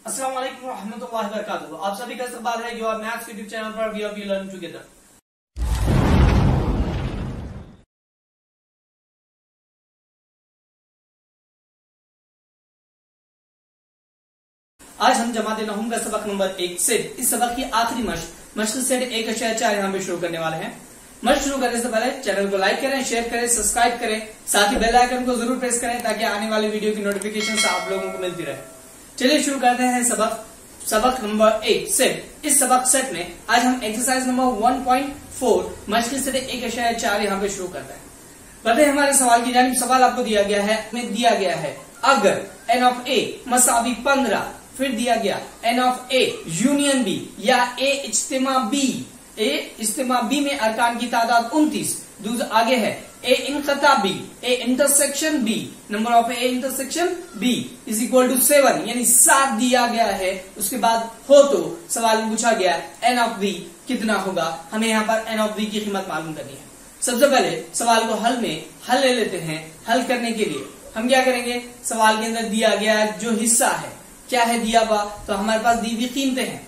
अस्सलाम वालेकुम रहमतुल्लाहि व बरकातुहू। आप सभी का इस्तकबाल है योर मैथ्स यूट्यूब चैनल पर वी लर्न टुगेदर। आज हम जमात नहुम का सबक नंबर 1 से इस सबक की आखिरी मश्क सेट 1.4 यहाँ पे शुरू करने वाले हैं। मश्क शुरू करने से पहले चैनल को लाइक करें, शेयर करें, सब्सक्राइब करें, साथ ही बेल आइकन को जरूर प्रेस करें ताकि आने वाली वीडियो की नोटिफिकेशन आप लोगों को मिलती रहे। चलिए शुरू करते हैं सबक नंबर 1 सेट। इस सबक सेट में आज हम एक्सरसाइज नंबर 1.4 मश्क सेट 1.4 यहाँ पे शुरू करते हैं। बढ़ते हैं हमारे सवाल की जानिब। सवाल आपको दिया गया है अगर n ऑफ a मसावी 15, फिर दिया गया n of a union b या a इज्तिमा b में अरकान की तादाद 29, दूसरा आगे है a इनकता b, a intersection b, number of a intersection b is equal to 7 यानी 7 दिया गया है। उसके बाद हो तो सवाल में पूछा गया n ऑफ b कितना होगा। हमें यहाँ पर n ऑफ b की कीमत मालूम करनी है। सबसे पहले सवाल को हल ले लेते हैं। हल करने के लिए हम क्या करेंगे, सवाल के अंदर दिया गया जो हिस्सा है क्या है दिया हुआ, तो हमारे पास दी हुई कीमतें हैं,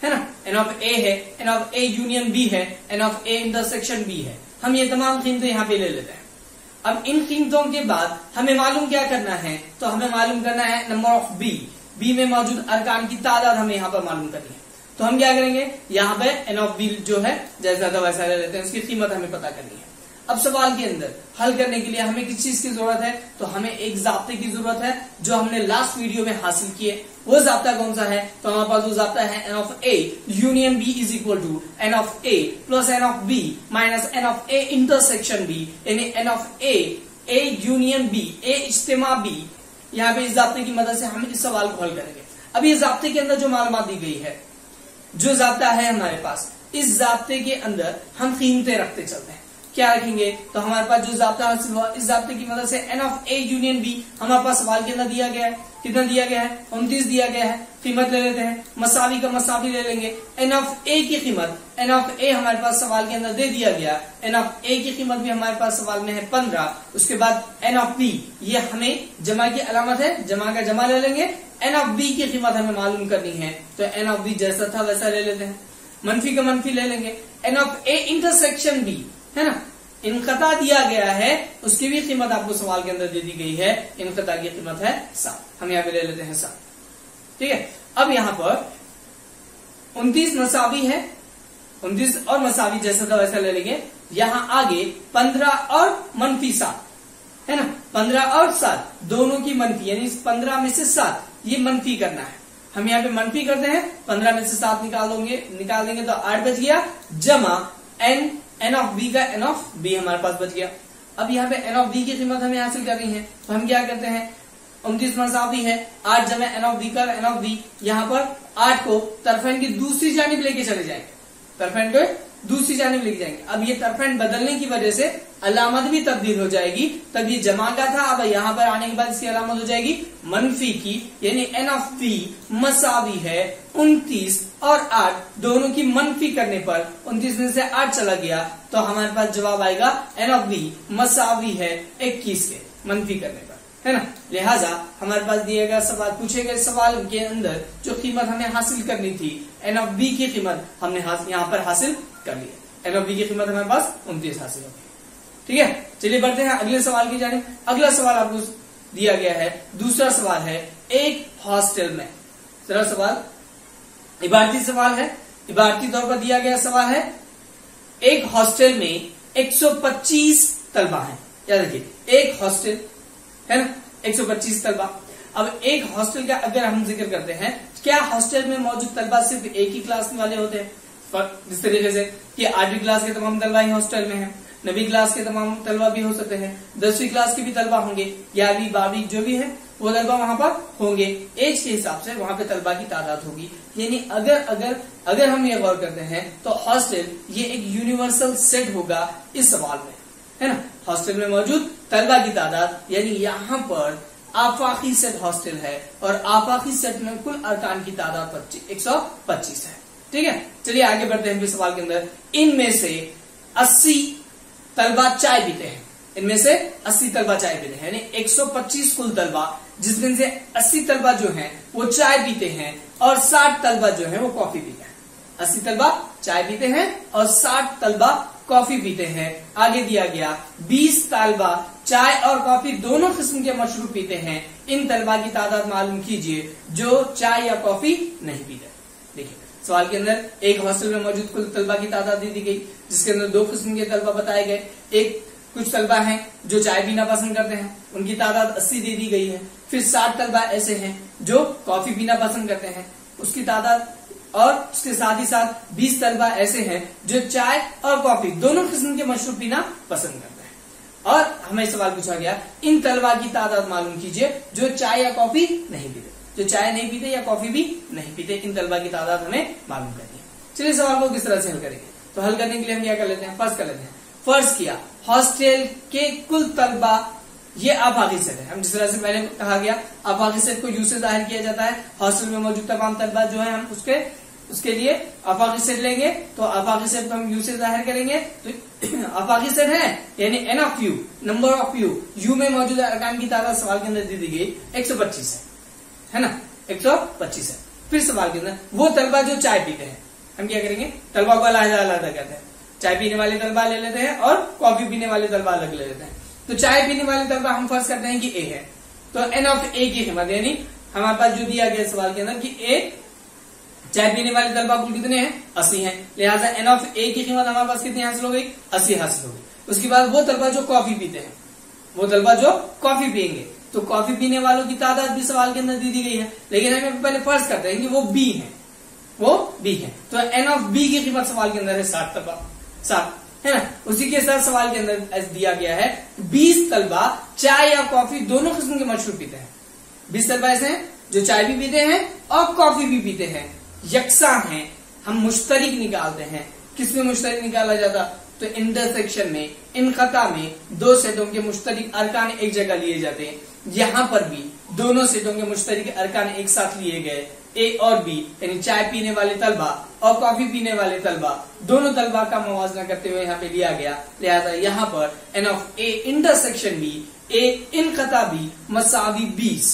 है ना। n ऑफ a है, n of a union b है, n of a intersection b है। हम ये तमाम कीमतें यहाँ पे ले लेते हैं। अब इन कीमतों के बाद हमें मालूम क्या करना है, तो हमें मालूम करना है नंबर ऑफ b में मौजूद अरकान की तादाद हमें यहाँ पर मालूम करनी है। तो हम क्या करेंगे, यहाँ पे n ऑफ b जो है जैसा था वैसा ले लेते हैं, उसकी कीमत हमें पता करनी है। अब सवाल के अंदर हल करने के लिए हमें किस चीज की जरूरत है, तो हमें एक जाब्ते की जरूरत है जो हमने लास्ट वीडियो में हासिल किए। वो जाब्ता कौन सा है, तो हमारे पास वो जाब्ता है n of a union b is equal to n of a plus n of b minus n of a intersection b, यानी n of a union b, a इज्तिमा b। यहाँ पे इस जाब्ते की मदद से हम इस सवाल को हल करेंगे। अब इस जाब्ते के अंदर जो मालूमात दी गई है, जो जाब्ता है हमारे पास, इस जाब्ते के अंदर हम कीमतें रखते चलते हैं। क्या रखेंगे, तो हमारे पास जो जाब्ता हासिल हुआ, इस जाब्ते की मदद से n of a union b हमारे पास सवाल के अंदर दिया गया है। कितना दिया गया है, 29 दिया गया है। कीमत ले लेते हैं, मसावी का मसावी ले लेंगे। n ऑफ a की कीमत, n ऑफ a हमारे पास सवाल के अंदर दे दिया गया। n ऑफ a की कीमत भी हमारे पास सवाल में है 15। उसके बाद n ऑफ b, ये हमें जमा की अलामत है, जमा का जमा ले लेंगे। n ऑफ b की कीमत हमें मालूम करनी है, तो n ऑफ b जैसा था वैसा ले लेते हैं। मनफी का मनफी ले लेंगे। n of a intersection b, है ना, इनकता दिया गया है, उसकी भी कीमत आपको सवाल के अंदर दे दी गई है। इनकता की कीमत है 7, हम यहाँ पे ले लेते हैं 7। ठीक है। अब यहाँ पर 29 मसावी है, 29 और मसावी जैसा था वैसा ले लेंगे। यहाँ आगे 15 और मनफी 7, है ना, 15 और 7 दोनों की मनफी, यानी 15 में से 7 ये मनफी करना है। हम यहाँ पे मनफी करते हैं, 15 में से 7 निकाल देंगे तो 8 बच गया, जमा n ऑफ b का n ऑफ b हमारे पास बच गया। अब यहाँ पे n ऑफ b की कीमत हमें हासिल करनी है, तो हम क्या करते हैं, 29 मसावी है, 8 जमा n ऑफ b का n ऑफ b। यहाँ पर 8 को तरफेन की दूसरी जानिब लेके चले जाएंगे, तरफेन को दूसरी जानिब लेके जाएंगे। अब ये तरफेन बदलने की वजह से अलामत भी तब्दील हो जाएगी। तब ये जमा का था, अब यहाँ पर आने के बाद इसकी अलामत हो जाएगी मनफी की, यानी n ऑफ p मसावी है 29 और 8 दोनों की मनफी करने पर 29 में से 8 चला गया, तो हमारे पास जवाब आएगा n ऑफ b मसावी है 21 के मनफी करने पर, है ना। लिहाजा हमारे पास दिए गया सवाल, पूछे गए सवाल के अंदर जो कीमत हमें हासिल करनी थी, n ऑफ b की कीमत हमने यहाँ पर हासिल कर ली है। n ऑफ b की कीमत हमारे पास 29 हासिल होगी। ठीक है। चलिए बढ़ते हैं अगले सवाल की जानिब। अगला सवाल आपको दिया गया है, दूसरा सवाल है एक हॉस्टल में। दूसरा सवाल इबारती सवाल है, इबारती तौर पर दिया गया सवाल है। एक हॉस्टल में 125 तलबा है, याद रखिए एक हॉस्टल है ना, 125 तलबा। अब एक हॉस्टल का अगर हम जिक्र करते हैं, क्या हॉस्टल में मौजूद तलबा सिर्फ एक ही क्लास वाले होते हैं, जिस तरीके से कि 8वीं क्लास के तमाम तलबा ही हॉस्टल में है, 9वीं क्लास के तमाम तलबा भी हो सकते हैं, 10वीं क्लास के भी तलबा होंगे, 11वीं 12वीं जो भी है वो तलबा वहां पर होंगे। एज के हिसाब से वहां पे तलबा की तादाद होगी। यानी अगर हम ये गौर करते हैं तो हॉस्टल ये एक यूनिवर्सल सेट होगा इस सवाल में, है ना। हॉस्टल में मौजूद तलबा की तादाद, यानी यहाँ पर आफाकी सेट हॉस्टल है और आफाकी सेट में कुल अरकान की तादाद 125 है। ठीक है। चलिए आगे बढ़ते हैं सवाल के अंदर। इनमें से 80 तलबा चाय पीते हैं, इनमें से 80 तलबा चाय पीते हैं, यानी 125 कुल तलबा जिसमें से 80 तलबा जो हैं वो चाय पीते हैं और 60 तलबा जो है वो कॉफी पीते हैं। 80 तलबा चाय पीते हैं और 60 तलबा कॉफी पीते हैं। आगे दिया गया 20 तलबा चाय और कॉफी दोनों किस्म के मशरूब पीते हैं। इन तलबा की तादाद मालूम कीजिए जो चाय या कॉफी नहीं पीते। देखिए सवाल के अंदर एक हॉस्टल में मौजूद कुल तलबा की तादाद दे दी गई, जिसके अंदर 2 किस्म के तलबा बताए गए। एक कुछ तलबा हैं जो चाय पीना पसंद करते हैं, उनकी तादाद 80 दे दी गई है। फिर 60 तलबा ऐसे हैं जो कॉफी पीना पसंद करते हैं, उसकी तादाद, और उसके साथ ही साथ 20 तलबा ऐसे हैं जो चाय और कॉफी दोनों किस्म के मशरूब पीना पसंद करते हैं। और हमें सवाल पूछा गया इन तलबा की तादाद मालूम कीजिए जो चाय या कॉफी नहीं पीते। जो चाय नहीं पीते या कॉफी भी नहीं पीते, इन तलबा की तादाद हमें मालूम करनी है। चलिए सवाल को किस तरह से हल करेंगे। तो हल करने के लिए हम क्या कर लेते हैं, फर्ज कर लेते हैं। फर्ज किया हॉस्टल के कुल तलबा, ये आफाकी सेट है। हम जिस तरह से पहले कहा गया आफाकी सेट को यू से जाहिर किया जाता है। हॉस्टल में मौजूद तमाम तलबा जो है हम उसके लिए आफाकी सेट लेंगे, तो आफाकी सेट को हम यू से जाहिर करेंगे। तो आफाकी सेट है यानी N of U, number of U में मौजूद अरकान की तादाद सवाल के अंदर दी गई 125 है ना, 125 है। फिर सवाल के अंदर वो तलबा जो चाय पीते हैं, हम क्या करेंगे, तलबा को अलग-अलग कहते हैं। चाय पीने वाले तलबा ले लेते हैं और कॉफी पीने वाले तलबा अलग ले लेते हैं। तो चाय पीने वाले तलबा हम फर्ज करते हैं कि ए है, तो एन ऑफ ए की कीमत यानी हमारे पास जो दिया गया सवाल के अंदर कि ए चाय पीने वाले तलबा कुल कितने हैं, 80 हैं, लिहाजा एन ऑफ ए की कीमत हमारे पास कितनी हासिल हो गई, 80 हासिल हो गई। उसके बाद वो तलबा जो कॉफी पीते हैं, वो तलबा जो कॉफी पियेंगे, तो कॉफी पीने वालों की तादाद भी सवाल के अंदर दी गई है, लेकिन हम पहले फर्ज करते हैं कि वो बी है, वो बी है। तो एन ऑफ बी की कीमत सवाल के अंदर है 60 तलबा, 60 है ना। उसी के साथ सवाल के अंदर दिया गया है 20 तलबा चाय या कॉफी दोनों किस्म के मशरूब पीते हैं। 20 तलबा ऐसे हैं जो चाय भी पीते हैं और कॉफी भी पीते हैं, यकसा हैं। हम मुश्तरिक निकालते हैं, किसमें मुश्तरिक निकाला जाता, तो इंटरसेक्शन में, इनकता में 2 सेटों के मुश्तरिक अरकान एक जगह लिए जाते हैं। यहां पर भी दोनों सेटों के मुश्तरिक अरकान एक साथ लिए गए, ए और बी यानी चाय पीने वाले तलबा और कॉफी पीने वाले तलबा, दोनों तलबा का मुवाजना करते हुए यहाँ पे लिया गया। लिहाजा यहाँ पर N of A intersection B, A इनकता बी मसावी 20,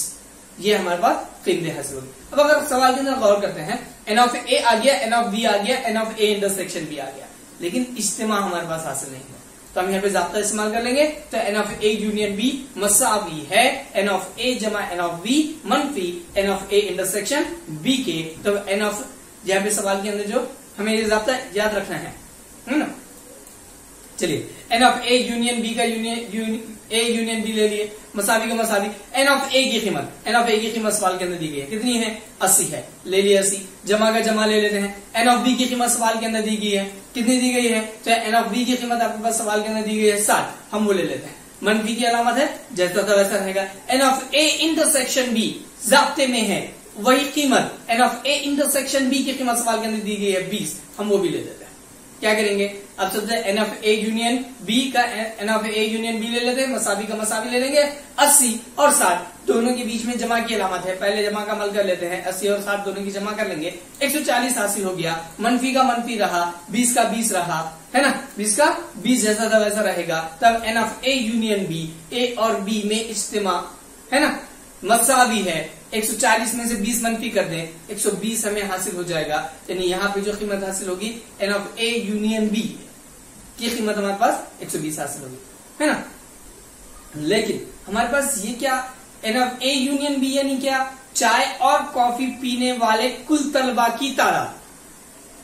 ये हमारे पास कीमतें हासिल होगी। अब अगर सवाल के अंदर गौर करते हैं, एन ऑफ ए आ गया, एन ऑफ बी आ गया, N of A intersection B आ गया, लेकिन इज्तिमा हमारे पास हासिल नहीं है, तो हम यहाँ पे ज़ाब्ता इस्तेमाल कर लेंगे। तो N of A union B मसावी है एन ऑफ ए जमा एन ऑफ बी मनफी N of A intersection B के। तो एन ऑफ, यहाँ पे सवाल के अंदर जो हमें ये ज़ाब्ता याद रखना है ना। चलिए n of A union B का ए यूनियन बी ले लिए, मसावी का मसावी, एन ऑफ ए की कीमत, एन ऑफ ए की कीमत सवाल के अंदर दी गई है, कितनी है, 80 है, ले लिए 80, जमा का जमा ले लेते हैं। एन ऑफ बी की कीमत सवाल के अंदर दी गई है, कितनी दी गई है, तो एन ऑफ बी की कीमत आपके पास सवाल के अंदर दी गई है 60, हम वो ले लेते हैं। मनफी की अलामत है, जैसा था वैसा रहेगा। N of A intersection B ज़ाब्ते में है, वही कीमत N of A intersection B की कीमत सवाल के अंदर दी गई है 20, हम वो भी ले लेते हैं। क्या करेंगे, अब सबसे N of A union B का N of A union B ले लेते हैं, मसावी का मसावी ले लेंगे। 80 और 60 दोनों के बीच में जमा की अलामत है, पहले जमा का अमल कर लेते हैं। 80 और 60 दोनों की जमा कर लेंगे, 140 हासिल हो गया। मनफी का मनफी रहा, 20 का 20 रहा, है ना, 20 का 20 जैसा था वैसा रहेगा। तब N of A union B, A और बी में इज्तिमा है ना, मसावी है। 140 में से 20 मनफी कर दें, 120 हमें हासिल हो जाएगा। यानी यहाँ पे जो कीमत हासिल होगी n of A union B की कीमत हमारे पास 120 हासिल होगी, है ना। लेकिन हमारे पास ये क्या, n of A union B यानी क्या, चाय और कॉफी पीने वाले कुल तलबा की तादाद,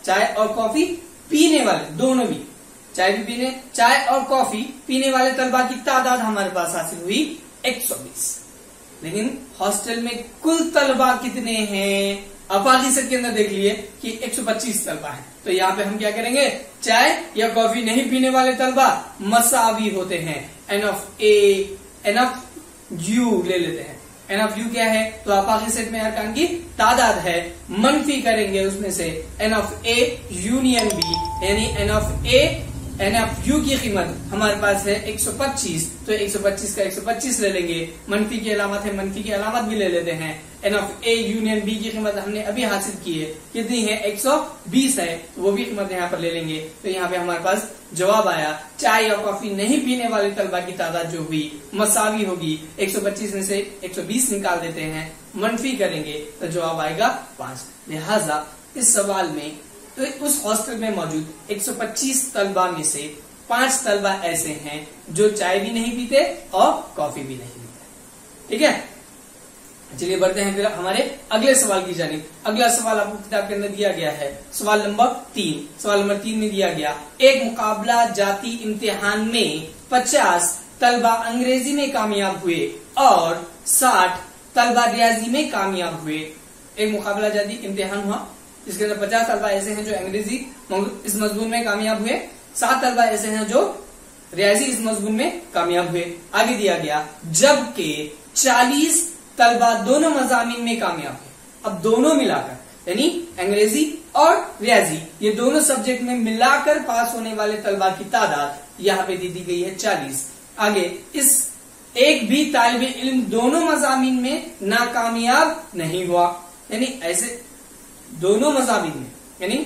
चाय और कॉफी पीने वाले दोनों भी, चाय और कॉफी पीने वाले तलबा की तादाद हमारे पास हासिल हुई 120। लेकिन हॉस्टल में कुल तलबा कितने हैं, आफाकी सेट के अंदर देख लिए कि 125 तलबा हैं, तो यहाँ पे हम क्या करेंगे, चाय या कॉफी नहीं पीने वाले तलबा मसावी होते हैं। N of A, N of U ले लेते हैं, एन ऑफ यू क्या है, तो आफाकी सेट में अरकान की तादाद है, मनफी करेंगे उसमें से N of A union B यानी N of A, N of U की कीमत हमारे पास है 125, तो 125 का 125 ले लेंगे। मनफी की अलामत है, मनफी की अलामत भी ले लेते हैं। N of A union B की कीमत हमने अभी हासिल की है, कितनी है, 120 है, वो भी कीमत यहाँ पर ले लेंगे। तो यहाँ पे हमारे पास जवाब आया चाय या कॉफी नहीं पीने वाले तलबा की तादाद जो हुई मसावी होगी। 125 में से 120 निकाल देते हैं, मनफी करेंगे तो जवाब आएगा 5। लिहाजा इस सवाल में तो उस हॉस्टल में मौजूद 125 तलबा में से 5 तलबा ऐसे हैं जो चाय भी नहीं पीते और कॉफी भी नहीं पीते। ठीक है, चलिए बढ़ते हैं फिर हमारे अगले सवाल की जानिब। अगला सवाल आपको किताब के अंदर दिया गया है, सवाल नंबर 3। सवाल नंबर 3 में दिया गया एक मुकाबला जाती इम्तिहान में 50 तलबा अंग्रेजी में कामयाब हुए और 60 तलबा रियाजी में कामयाब हुए। एक मुकाबला जाती इम्तिहान हुआ, इसके अंदर 50 तलबा ऐसे हैं जो अंग्रेजी इस मजमून में कामयाब हुए, 60 तलबा ऐसे हैं जो रियाजी इस मजमून में कामयाब हुए। आगे दिया गया जबकि 40 तलबा दोनों मजामीन में कामयाब हुए। अब दोनों मिलाकर यानी अंग्रेजी और रियाजी ये दोनों सब्जेक्ट में मिलाकर पास होने वाले तलबा की तादाद यहाँ पे दी गई है 40। आगे इस एक भी तालिब इल्म दोनों मजामीन में नाकामयाब नहीं हुआ, यानी ऐसे दोनों मजामीन में यानी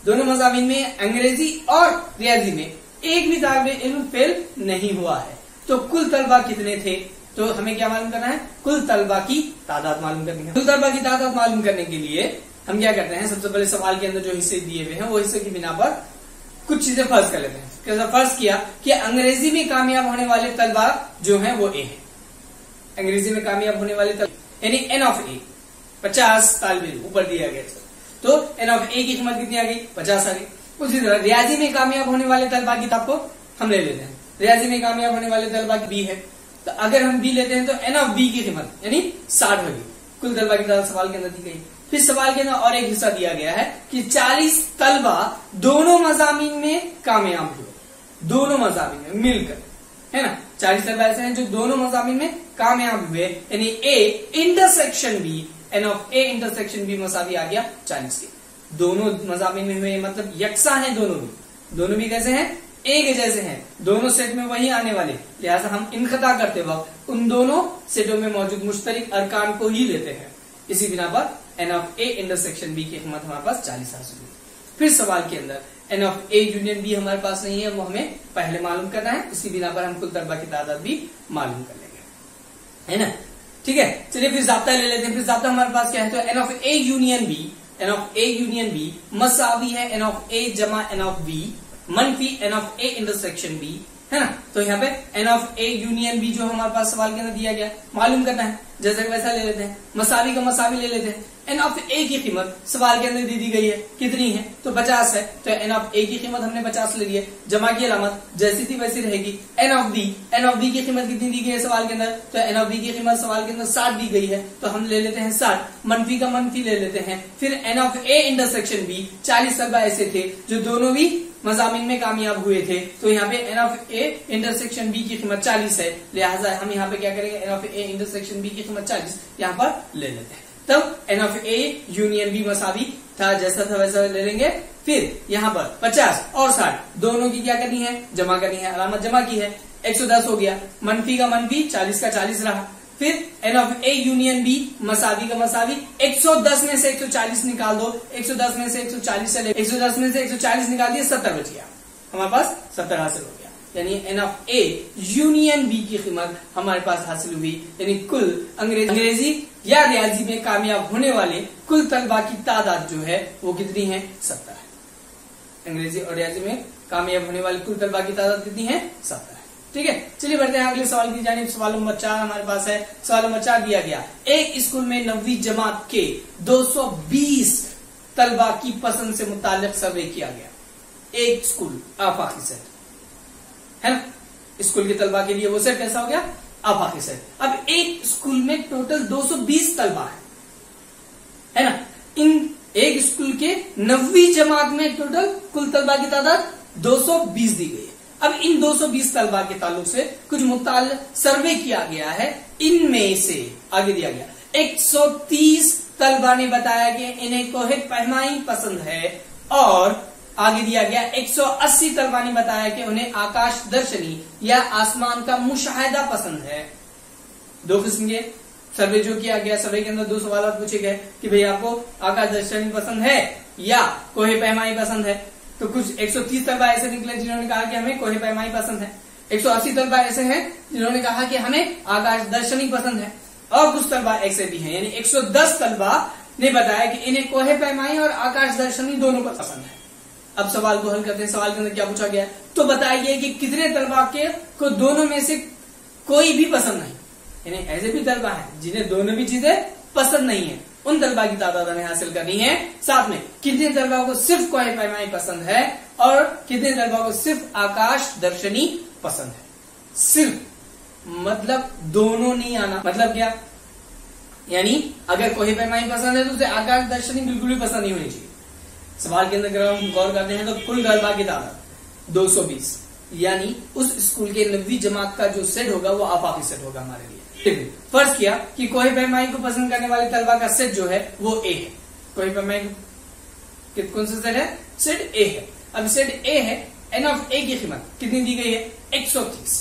दोनों मजामीन में अंग्रेजी और रियाजी में एक भी तालिब इल्म फेल नहीं हुआ है। तो कुल तलबा कितने थे, तो हमें क्या मालूम करना है, कुल तलबा की तादाद मालूम करनी है। कुल तलबा की तादाद मालूम करने के लिए हम क्या करते हैं, सबसे पहले सवाल के अंदर जो हिस्से दिए हुए हैं वो हिस्से की बिना पर कुछ चीजें फर्ज कर लेते हैं। कैसा फर्ज किया कि अंग्रेजी में कामयाब होने वाले तलबा जो है वो ए है। अंग्रेजी में कामयाब होने वाले तलबा यानी एन ऑफ ए 50 तालिब ऊपर दिया गया, तो एन ऑफ ए की कीमत कितनी आ गई, 50 आ गई। उसी तरह रियाजी में कामयाब होने वाले तलबा की किताब को हम ले लेते हैं। रियाजी में कामयाब होने वाले तलबा की बी है, तो अगर हम बी लेते हैं तो एन ऑफ बी की कीमत यानी 60 होगी। कुल तलबा की तादाद सवाल के अंदर दी गई। फिर सवाल के अंदर और एक हिस्सा दिया गया है कि 40 तलबा दोनों मजामीन में कामयाब हुए, दोनों मजामीन में मिलकर, है ना। 40 तलबा ऐसे हैं जो दोनों मजामीन में कामयाब हुए, यानी A intersection B, N of A intersection B मसावी आ गया 40 के। दोनों मजामीन में हुए मतलब यकसा हैं, दोनों भी कैसे हैं, एक जैसे हैं, दोनों सेट में वही आने वाले। लिहाजा हम इनखता करते वक्त उन दोनों सेटों में मौजूद मुश्तरिक अरकान को ही लेते हैं। इसी बिना पर N of A intersection B की कीमत हमारे पास 40 हासिल हुई। फिर सवाल के अंदर N of A union B हमारे पास नहीं है, वो हमें पहले मालूम करना है। इसी बिना पर हम कुल तलबा की तादाद भी मालूम कर लेंगे, है ना। ठीक है, चलिए फिर ज़ाब्ता ले लेते हैं। फिर ज़ाब्ता हमारे पास क्या है, तो N of A union B, N of A union B मसावी है एन ऑफ ए जमा एन ऑफ बी मनफी N of A intersection B, है ना। तो यहाँ पे N of A union B जो हमारे पास सवाल के अंदर दिया गया मालूम करना है, जैसे वैसा ले लेते हैं। मसावी का मसावी ले लेते हैं। एन ऑफ ए की कीमत सवाल के अंदर दी गई है, कितनी है, तो 50 है। तो एन ऑफ ए की कीमत हमने 50 ले ली है। जमा की अलामत जैसी थी वैसी रहेगी। एन ऑफ बी की कीमत कितनी दी गई है सवाल के अंदर, तो एन ऑफ बी की कीमत सवाल के अंदर 60 दी गई है, तो हम ले लेते हैं 60। मनफी का मनफी ले लेते हैं। फिर N of A intersection B 40 तलबा ऐसे थे जो दोनों भी मजामिन में कामयाब हुए थे, तो यहाँ पे N of A intersection B की कीमत 40 है। लिहाजा हम यहाँ पे क्या करेंगे, N of A intersection B की कीमत 40 यहाँ पर ले लेते हैं। तब N of A union B मसावी था, जैसा था वैसा ले लेंगे। फिर यहाँ पर 50 और 60 दोनों की क्या करनी है, जमा करनी है। अलामत जमा की है, 110 हो गया। मनफी का मनफी 40 का 40 रहा। फिर N of A union B मसावी का मसावी 110 में से 140 निकाल दो। 110 में से 140 चले, 110 में से 140 निकाल दिए, 70 बच गया। हमारे पास 70 हासिल हो गया, यानी N of A union B की कीमत हमारे पास हासिल हुई। यानी कुल अंग्रेजी या रियाजी में कामयाब होने वाले कुल तलबा की तादाद जो है वो कितनी है, 70 है। अंग्रेजी और रियाजी में कामयाब होने वाले कुल तलबा की तादाद कितनी है, 70 है। ठीक है, चलिए बढ़ते हैं अगले सवाल की जानिब। सवाल नंबर 4 हमारे पास है। सवाल नंबर 4 दिया गया एक स्कूल में 9वीं जमात के 220 तलबा की पसंद से मुताल्लिक सर्वे किया गया। एक स्कूल आफाकी सेट है ना, स्कूल के तलबा के लिए वो सेट कैसा हो गया, आफाकी सेट। अब एक स्कूल में टोटल 220 तलबा है ना। इन एक स्कूल के 9वीं जमात में टोटल कुल तलबा की तादाद 220 दी गई है। अब इन 220 तलबा के ताल्लुक से कुछ मुताल्लिक सर्वे किया गया है। इनमें से आगे दिया गया 130 तलबा ने बताया कि इन्हें कोहे पैमाई पसंद है, और आगे दिया गया 180 तलबा ने बताया कि उन्हें आकाश दर्शनी या आसमान का मुशाहिदा पसंद है। दो किस्म के सर्वे जो किया गया, सर्वे के अंदर 2 सवाल पूछे गए कि भाई आपको आकाश दर्शनी पसंद है या कोहे पैमाई पसंद है। तो कुछ 130 तलबा ऐसे निकले जिन्होंने कहा कि हमें कोहे पैमाई पसंद है, 180 तलबा ऐसे हैं जिन्होंने कहा कि हमें आकाश दर्शनी पसंद है, और कुछ तलबा ऐसे भी हैं, यानी 110 तलबा ने बताया कि इन्हें कोहे पैमाई और आकाश दर्शनी दोनों पसंद है। अब सवाल को हल करते हैं। सवाल के अंदर क्या पूछा गया है, तो बताइए कि कितने तलबा के को दोनों में से कोई भी पसंद नहीं, यानी ऐसे भी तलबा हैं जिन्हें दोनों भी चीजें पसंद नहीं है, उन तलबा की तादाद हमें हासिल करनी है। साथ में कितने तलबा को सिर्फ कोहे पैमाई पसंद है और कितने तलबा को सिर्फ आकाश दर्शनी पसंद है। सिर्फ मतलब दोनों नहीं आना, मतलब क्या, यानी अगर कोहे पैमाई पसंद है तो उसे आकाश दर्शनी बिल्कुल भी पसंद नहीं होनी चाहिए। सवाल के अंदर अगर हम गौर करते हैं तो कुल तलबा की तादाद 220, यानी उस स्कूल के 9वीं जमात का जो सेट होगा वो आफाकी सेट होगा हमारे लिए। फर्ज किया कि कोहे पैमाई को पसंद करने वाले तलबा का सेट जो है वो ए है। कोहे पैमाई कौन सा सेट है, सेट ए है। अब सेट ए है, एन ऑफ ए की कीमत कितनी दी गई है, 130।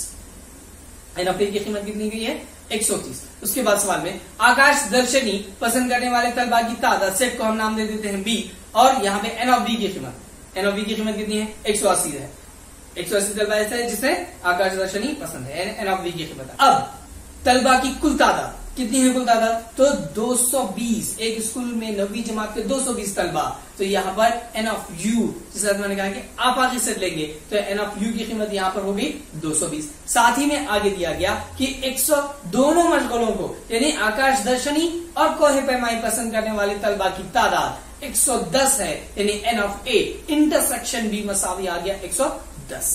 एन ऑफ ए की कीमत कितनी गई है, 130। उसके बाद सवाल में आकाश दर्शनी पसंद करने वाले तलबा की तादाद, सेट को हम नाम दे देते हैं बी, और यहाँ पे एन ऑफ बी की कीमत, एन ऑफ बी की कीमत कितनी है, 180 है। 180 तलबा ऐसा है जिसे आकाश दर्शनी पसंद है, एन ऑफ बी की कीमत। अब तलबा की कुल तादाद कितनी है, कुल तादाद तो 220। एक स्कूल में 9वीं जमात के 220 तलबा, तो यहाँ पर एन ऑफ यू, जिस मैंने कहा कि आप आगे सेट लेंगे तो एन ऑफ यू की कीमत यहाँ पर होगी 220। साथ ही में आगे दिया गया कि 100 दोनों मशगलों को, यानी आकाश दर्शनी और कोहे पैमाई पसंद करने वाले तलबा की तादाद 110 है, यानी N of A intersection B मसावी आ गया 110।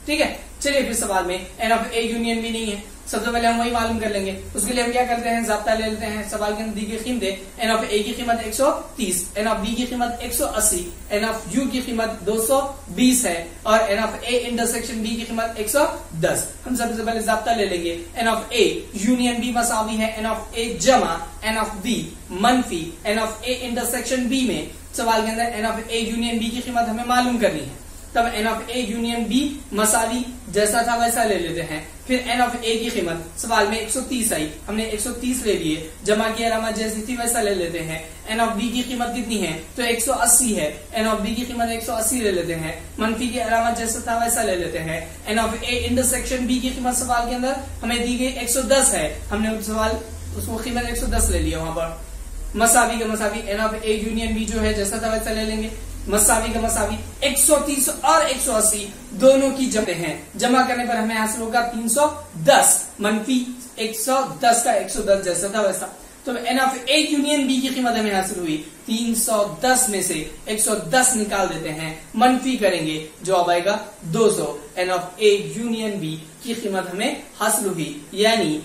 ठीक है, चलिए फिर सवाल में N of A union B नहीं है, सबसे पहले हम वही मालूम कर लेंगे। उसके लिए हम क्या करते हैं, ज़ाब्ता ले लेते हैं। सवाल के अंदर दी गई कीमतें, एन ऑफ ए की कीमत 130, एन ऑफ बी की कीमत 180, एन ऑफ यू की कीमत 220 है, और N of A intersection B की कीमत 110। हम सबसे पहले ज़ाब्ता ले लेंगे। N of A union B मसावी है एन ऑफ ए जमा एन ऑफ बी मनफी N of A intersection B में। सवाल के अंदर N of A union B की कीमत हमें मालूम करनी है, तब N of A union B मसावी जैसा था वैसा ले लेते हैं। फिर एन ऑफ ए की कीमत सवाल में 130 आई, हमने 130 ले लिए, जमा की अलामत जैसी थी वैसा ले लेते हैं। एन ऑफ बी की कीमत कितनी है, तो 180 है, एन ऑफ बी की कीमत 180 ले लेते हैं। मनफी की अलामत जैसा था वैसा ले लेते हैं। N of A intersection B की कीमत सवाल के अंदर हमें दी गई 110 है, हमने सवाल उसको कीमत 110 ले लिया। वहां पर मसावी का मसावी N of A union B जो है जैसा था वैसा ले लेंगे। मसावी का मसावी 130 और 180 दोनों की जमा हैं, जमा करने पर हमें हासिल होगा 310, मनफी 110 का 110 जैसा था वैसा। तो N of A union B की कीमत हमें हासिल हुई 310 में से 110 निकाल देते हैं, मनफी करेंगे, जवाब आएगा 200। N of A union B की कीमत हमें हासिल हुई, यानी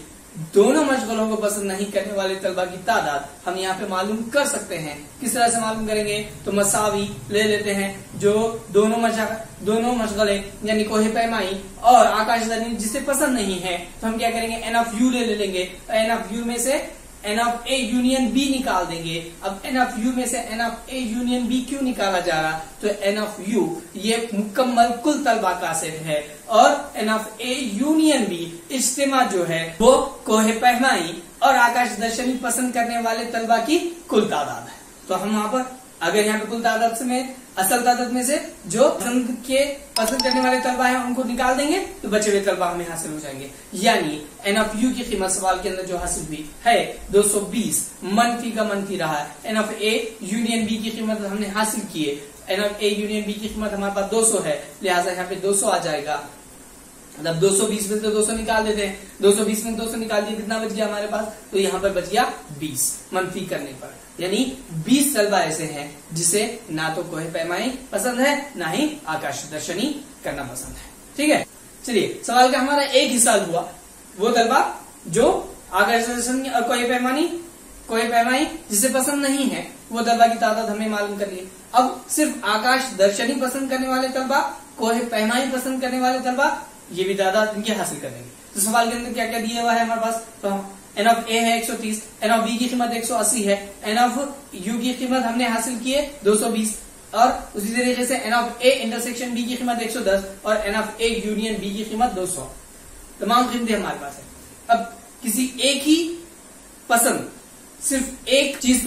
दोनों मशगलों को पसंद नहीं करने वाले तलबा की तादाद हम यहाँ पे मालूम कर सकते हैं। किस तरह से मालूम करेंगे, तो मसावी ले लेते हैं, जो दोनों मशगले यानी कोहे पैमाई और आकाश दर्शनी जिसे पसंद नहीं है, तो हम क्या करेंगे, एन ऑफ यू ले लेंगे। एन ऑफ यू में से N of A union B निकाल देंगे। अब एन ऑफ यू में से N of A union B क्यों निकाला जा रहा, तो एन ऑफ यू ये मुकम्मल कुल तलबा का सेट है, और N of A union B इज्तिमा जो है वो कोहे पैमाई और आकाश दर्शनी पसंद करने वाले तलबा की कुल तादाद है। तो हम वहां पर अगर यहाँ पे कुल तादाद में असल तादाद में से जो पसंद करने वाले तलबा है उनको निकाल देंगे तो बचे हुए तलबा हमें हासिल हो जाएंगे। यानी एन ऑफ यू की कीमत सवाल के अंदर जो हासिल हुई है 220, मनफी का मनफी रहा है। N of A union B की कीमत हमने हासिल की है, N of A union B की कीमत हमारे पास 200 है, लिहाजा यहाँ पे 200 आ जाएगा। मतलब 220 में से 200 निकाल देते हैं, 220 में 200 निकाल दिए, कितना बच गया हमारे पास, तो यहाँ पर बच गया 20 मनफी करने पर, यानी 20 तलबा ऐसे हैं जिसे ना तो कोहे पैमाई पसंद है ना ही आकाश दर्शनी करना पसंद है। ठीक है, चलिए सवाल का हमारा एक हिस्सा हुआ, वो तलबा जो आकाश दर्शनी और कोहे पैमाई जिसे पसंद नहीं है वो तलबा की तादाद हमें मालूम कर ली। अब सिर्फ आकाश दर्शनी पसंद करने वाले तलबा, कोहे पैमाई पसंद करने वाले तलबा, ये भी तादाद इनकी हासिल करेंगे। तो सवाल के अंदर क्या क्या दिया हुआ है हमारे पास, तो एन ऑफ ए है 130, एन ऑफ बी की कीमत 180 है, एन ऑफ यू की कीमत हमने हासिल की है 220, और उसी तरीके से N of A intersection B की कीमत 110 और N of A union B की कीमत 200। तमाम कीमतें हमारे पास है। अब किसी एक ही पसंद सिर्फ एक चीज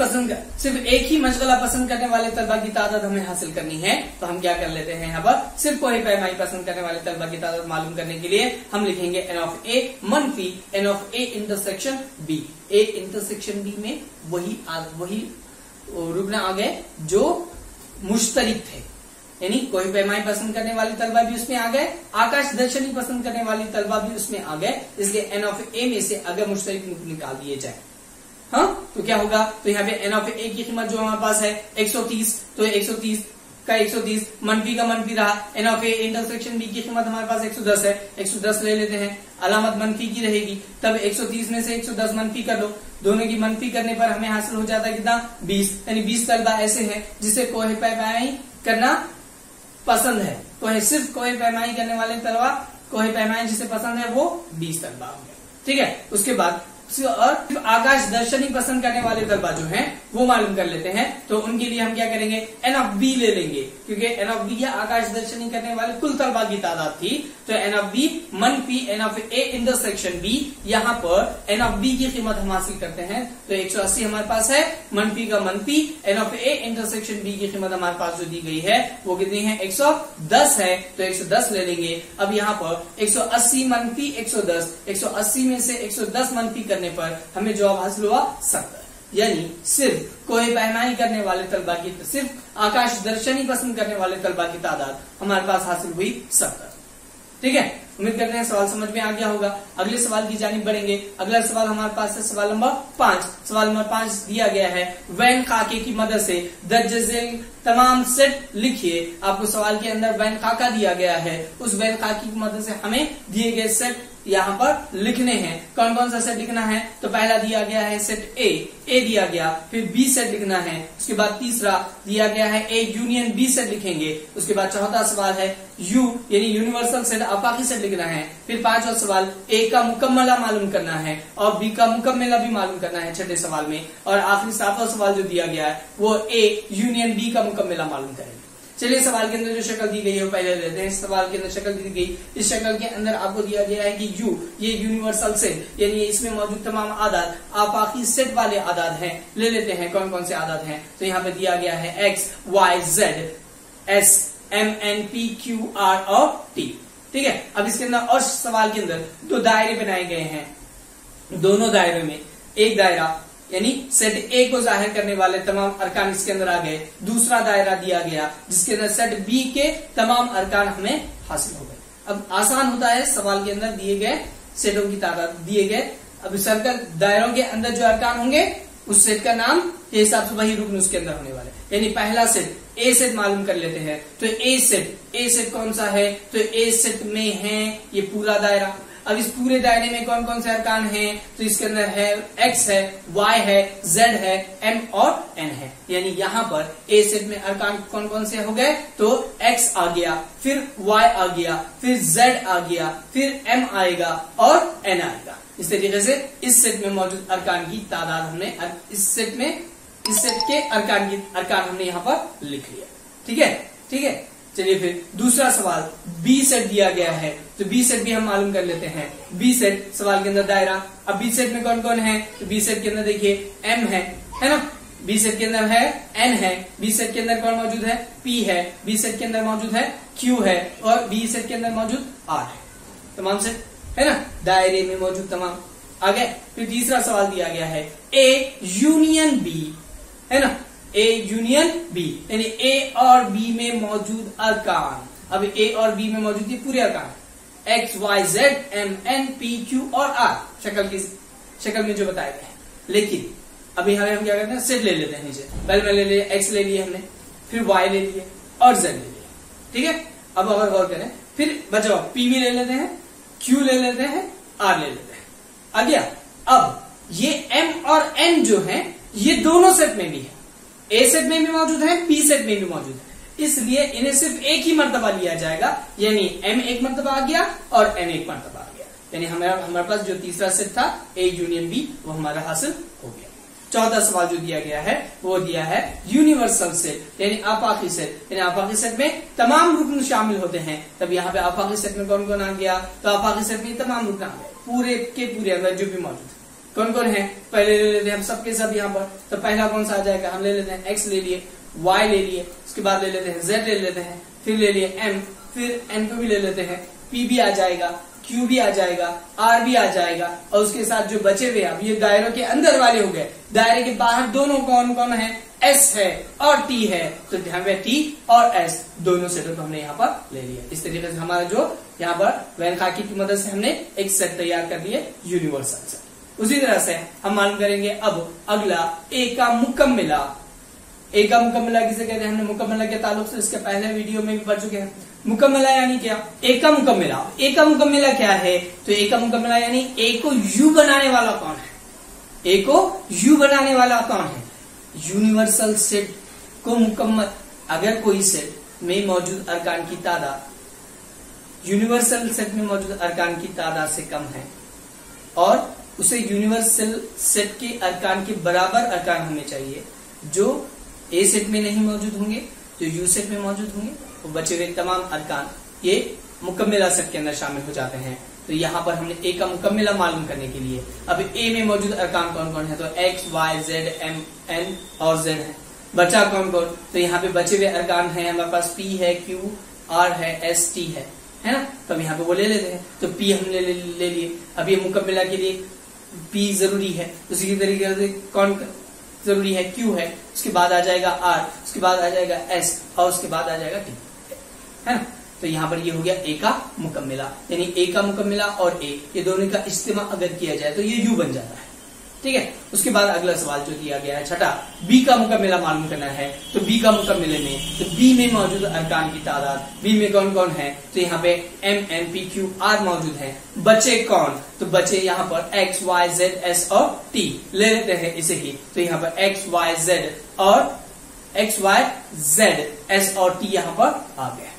सिर्फ एक ही मशगला पसंद करने वाले तलबा की तादाद हमें हासिल करनी है, तो हम क्या कर लेते हैं यहाँ पर सिर्फ कोई पैमाई पसंद करने वाले तलबा की तादाद मालूम करने के लिए हम लिखेंगे n ऑफ a मनफी n of a intersection b। a intersection b में वही रुकना आ गए जो मुश्तरिक थे, यानी कोई पैमाई पसंद करने वाले तलबा भी उसमें आ गए, आकाश दर्शनी पसंद करने वाली तलबा भी उसमें आ गए, इसलिए n ऑफ a में से अगर मुश्तरिक निकाल दिए जाए, हाँ, तो क्या होगा, तो यहाँ पे n ऑफ a की कीमत जो हमारे पास है 130, तो 130 का 130 मनफी का मनफी रहा, n of a intersection b की कीमत हमारे पास 110 है, 110 ले लेते हैं, अलामत मनफी की रहेगी, तब 130 में से 110 मनफी कर लो, दोनों की मनफी करने पर हमें हासिल हो जाता है कितना 20, यानी 20 तलबा ऐसे हैं जिसे कोई पैमाई करना पसंद है, तो सिर्फ कोई पैमाई करने वाले तलबा कोई पैमाई जिसे पसंद है वो 20 तलबा होंगे, ठीक है। उसके बाद और आकाश दर्शनी पसंद करने वाले तलबा जो हैं वो मालूम कर लेते हैं, तो उनके लिए हम क्या करेंगे n ऑफ b ले लेंगे, क्योंकि n ऑफ b या आकाश दर्शनी करने वाले कुल तलबा की तादाद थी, तो n ऑफ b मनफी n of a intersection b, यहाँ पर n ऑफ b की कीमत हम हासिल करते हैं, तो 180 हमारे पास है, मनफी का मनफी n of a intersection b की कीमत हमारे पास जो दी गई है वो कितनी है 110 है, तो 110 ले लेंगे। अब यहाँ पर 180 मनफी 110, 180 में से 110 मनफी करने पर हमें जवाब हासिल हुआ 70, यानी सिर्फ कोई पैमाई करने वाले तलबा की, सिर्फ आकाश दर्शनी पसंद करने वाले तलबा की तादाद हमारे पास हासिल हुई 70, ठीक है। उम्मीद करते हैं सवाल समझ में आ गया होगा। अगले सवाल की जानिब बढ़ेंगे। अगला सवाल हमारे पास है सवाल नंबर 5। सवाल नंबर 5 दिया गया है, वैन खाके की मदद से दर्ज झेल तमाम सेट लिखिए। आपको सवाल के अंदर वैन खाका दिया गया है, उस वैन खाके की मदद से हमें दिए गए सेट यहाँ पर लिखने हैं। कौन कौन सा सेट लिखना है, तो पहला दिया गया है सेट ए दिया गया, फिर बी सेट लिखना है, उसके बाद तीसरा दिया गया है ए यूनियन बी सेट लिखेंगे, उसके बाद चौथा सवाल है यू यानी यूनिवर्सल सेट आफाकी सेट लिखना है, फिर पांचवा सवाल ए का मुकम्मला मालूम करना है और बी का मुकम्मला भी मालूम करना है छठे सवाल में, और आखिरी सातवां सवाल जो दिया गया है वो ए यूनियन बी का मुकम्मला मालूम करेंगे। चलिए सवाल के अंदर जो शक्ल दी गई है वो पहले लेते हैं। सवाल के अंदर शक्ल दी गई, इस शक्ल के अंदर आपको दिया गया है कि यू ये यूनिवर्सल सेट यानी इसमें मौजूद तमाम आदाद आफाकी सेट वाले आदाद हैं। ले लेते हैं कौन कौन से आदाद हैं, तो यहाँ पे दिया गया है X Y Z S M N P Q R और टी, ठीक है। अब इसके अंदर और सवाल के अंदर दो दायरे बनाए गए हैं, दोनों दायरे में एक दायरा यानी सेट ए को जाहिर करने वाले तमाम अरकान इसके अंदर आ गए, दूसरा दायरा दिया गया जिसके अंदर सेट बी के तमाम अरकान हमें हासिल हो गए। अब आसान होता है सवाल के अंदर दिए गए सेटों की तादाद दिए गए, अब सर्कल दायरों के अंदर जो अरकान होंगे उस सेट का नाम के हिसाब से वही रुकन उसके अंदर होने वाले, यानी पहला सेट ए सेट मालूम कर लेते हैं। तो ए सेट कौन सा है, तो ए सेट में है ये पूरा दायरा। अब इस पूरे दायरे में कौन कौन से अरकान हैं, तो इसके अंदर है एक्स है, वाई है, जेड है, एम और एन है, यानी यहाँ पर ए सेट में अरकान कौन कौन से हो गए, तो एक्स आ गया, फिर वाई आ गया, फिर जेड आ गया, फिर एम आएगा और एन आएगा। इस तरीके से इस सेट में मौजूद अरकान की तादाद हमने इस सेट के अरकान हमने यहाँ पर लिख लिया, ठीक है। चलिए फिर दूसरा सवाल बी सेट दिया गया है, तो बी सेट भी हम मालूम कर लेते हैं। बी सेट सवाल के अंदर दायरा, अब बी सेट में कौन कौन है, तो बी सेट के अंदर देखिए एम है ना, बी सेट के अंदर है एन है, बी सेट के अंदर कौन मौजूद है, पी है, बी सेट के अंदर मौजूद है क्यू है और बी सेट के अंदर मौजूद आर है। तमाम सेट है ना दायरे में मौजूद तमाम आ गए। फिर तीसरा सवाल दिया गया है ए यूनियन बी, है ना, ए यूनियन बी यानी ए और बी में मौजूद अरकान। अब ए और बी में मौजूद ये पूरे अरकान X Y Z M N P Q और आर शक्ल में जो बताए गए हैं। लेकिन अभी हम क्या करते हैं, सेट ले लेते हैं नीचे। पहले मैं ले लिया एक्स ले लिए हमने, फिर वाई ले लिए और जेड ले लिया, ठीक है। अब अगर गौर करें फिर बचाओ पी भी ले लेते हैं, क्यू ले लेते हैं, आर ले लेते हैं, आ गया। अब ये एम और एन जो है ये दोनों सेट में भी है, ए सेट में भी मौजूद है, बी सेट में भी मौजूद है, इसलिए इन्हें सिर्फ एक ही मर्तबा लिया जाएगा, यानी एम एक मर्तबा आ गया और एन एक मर्तबा आ गया, यानी हमारे पास जो तीसरा सेट था ए यूनियन बी वो हमारा हासिल हो गया। चौथा सवाल जो दिया गया है वो दिया है यूनिवर्सल सेट यानी आफाकी सेट, यानी आफाकी सेट में तमाम रुकन शामिल होते हैं। तब यहाँ पे आफाकी सेट में कौन कौन आ गया, तो आफाकी सेट में तमाम रुकन आ गए पूरे के पूरे अंदर जो भी मौजूद है, कौन कौन है पहले ले लेते हैं हम सबके सब यहाँ पर। तो पहला कौन सा आ जाएगा, हम ले लेते हैं एक्स ले लिए, वाई ले लिए, उसके बाद ले लेते हैं जेड ले लेते हैं, फिर ले लिए एम, फिर एन को भी ले लेते हैं, पी भी आ जाएगा, क्यू भी आ जाएगा, आर भी आ जाएगा, और उसके साथ जो बचे हुए अब ये दायरों के अंदर वाले हो गए, दायरे के बाहर दोनों कौन कौन है, एस है और टी है। तो ध्यान में टी और एस दोनों सेटों को हमने यहाँ पर ले लिया। इस तरीके से हमारा जो यहाँ पर वैन खाकी की मदद से हमने एक सेट तैयार कर दिए यूनिवर्सल सेट। उसी तरह से हम मालूम करेंगे अब अगला ए का मुकम्मिला। ए का मुकम्मिला किसे कहते हैं, हमने मुकम्मिला के ताल्लुक से इसके पहले वीडियो में भी पढ़ चुके हैं। मुकम्मिला यानी क्या, ए का मुकम्मिला। ए का मुकम्मिला क्या है, तो ए का मुकम्मिला यानी ए को यू बनाने वाला कौन है, ए को यू बनाने वाला कौन है, यूनिवर्सल सेट को मुकम्मल। अगर कोई सेट में मौजूद अरकान की तादाद यूनिवर्सल सेट में मौजूद अरकान की तादाद से कम है और उसे यूनिवर्सल सेट के अरकान के बराबर अरकान होने चाहिए जो ए सेट में नहीं मौजूद होंगे, जो यू सेट में मौजूद होंगे, वो बचे हुए तमाम अरकान ये मुकम्मिला सेट के अंदर शामिल हो जाते हैं। तो यहाँ पर हमने ए का मुकम्मिला मालूम करने के लिए अब ए में मौजूद अरकान कौन कौन है, तो X Y Z M N और जेड है। बचा कौन कौन, तो यहाँ पे बचे हुए अरकान है हमारे पास पी है, क्यू आर है, एस टी है ना। तो हम यहाँ पे वो ले लेते हैं, तो पी हमने ले लिए। अब ये मुकम्मिला के लिए पी जरूरी है, उसी तरीके से कौन जरूरी है, क्यू है, उसके बाद आ जाएगा आर, उसके बाद आ जाएगा एस और उसके बाद आ जाएगा टी, है ना। तो यहाँ पर ये हो गया ए का मुकम्मिला, यानी ए का मुकम्मिला और ए ये दोनों का इस्तेमाल अगर किया जाए तो ये यू बन जाता है, ठीक है। उसके बाद अगला सवाल जो दिया गया है छठा, बी का मुकम्मिला मालूम करना है। तो बी का मुकम्मिले में तो बी में मौजूद अरकान की तादाद, बी में कौन कौन है, तो यहाँ पे M N P Q R मौजूद है। बचे कौन, तो बचे यहाँ पर एक्स वाई जेड एस और टी ले लेते हैं इसे ही। तो यहाँ पर एक्स वाई जेड और एक्स वाई जेड एस और टी यहाँ पर आ गया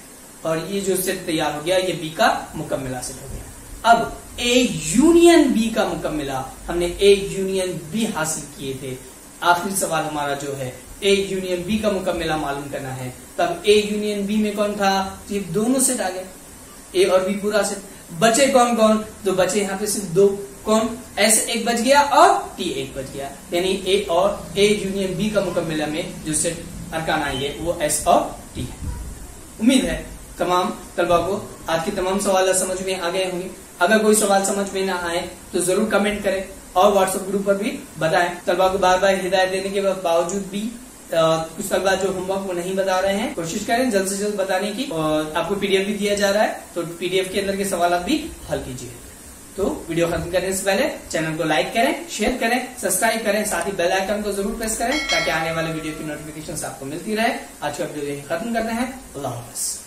और ये जो सेट तैयार हो गया ये बी का मुकम्मिला सेट हो गया। अब ए यूनियन बी का मुकम्मिला, हमने ए यूनियन बी हासिल किए थे। आखिरी सवाल हमारा जो है ए यूनियन बी का मुकम्मिला मालूम करना है। तब ए यूनियन बी में कौन था, तो ये दोनों सेट आ गए, ए और बी पूरा सेट। बचे कौन कौन, तो बचे यहाँ पे सिर्फ दो, कौन, एस एक बच गया और टी एक बच गया, यानी ए और ए यूनियन बी का मुकम्मिला में जो सेट अरकान आएंगे वो एस और टी है। उम्मीद है तमाम तलबा को आज के तमाम सवाल समझ में आ गए होंगे। अगर कोई सवाल समझ में ना आए तो जरूर कमेंट करें और व्हाट्सएप ग्रुप पर भी बताएं। तलबा को बार बार हिदायत देने के बावजूद भी कुछ तलबा जो होमवर्क वो नहीं बता रहे हैं, कोशिश करें जल्द से जल्द बताने की। और आपको पीडीएफ भी दिया जा रहा है तो पीडीएफ के अंदर के सवाल भी हल कीजिए। तो वीडियो खत्म करने से पहले चैनल को लाइक करें, शेयर करें, सब्सक्राइब करें, साथ ही बेल आइकन को जरूर प्रेस करें ताकि आने वाले वीडियो की नोटिफिकेशन आपको मिलती रहे। आज का वीडियो यही खत्म करते हैं। अल्लाह हाफ़िज़।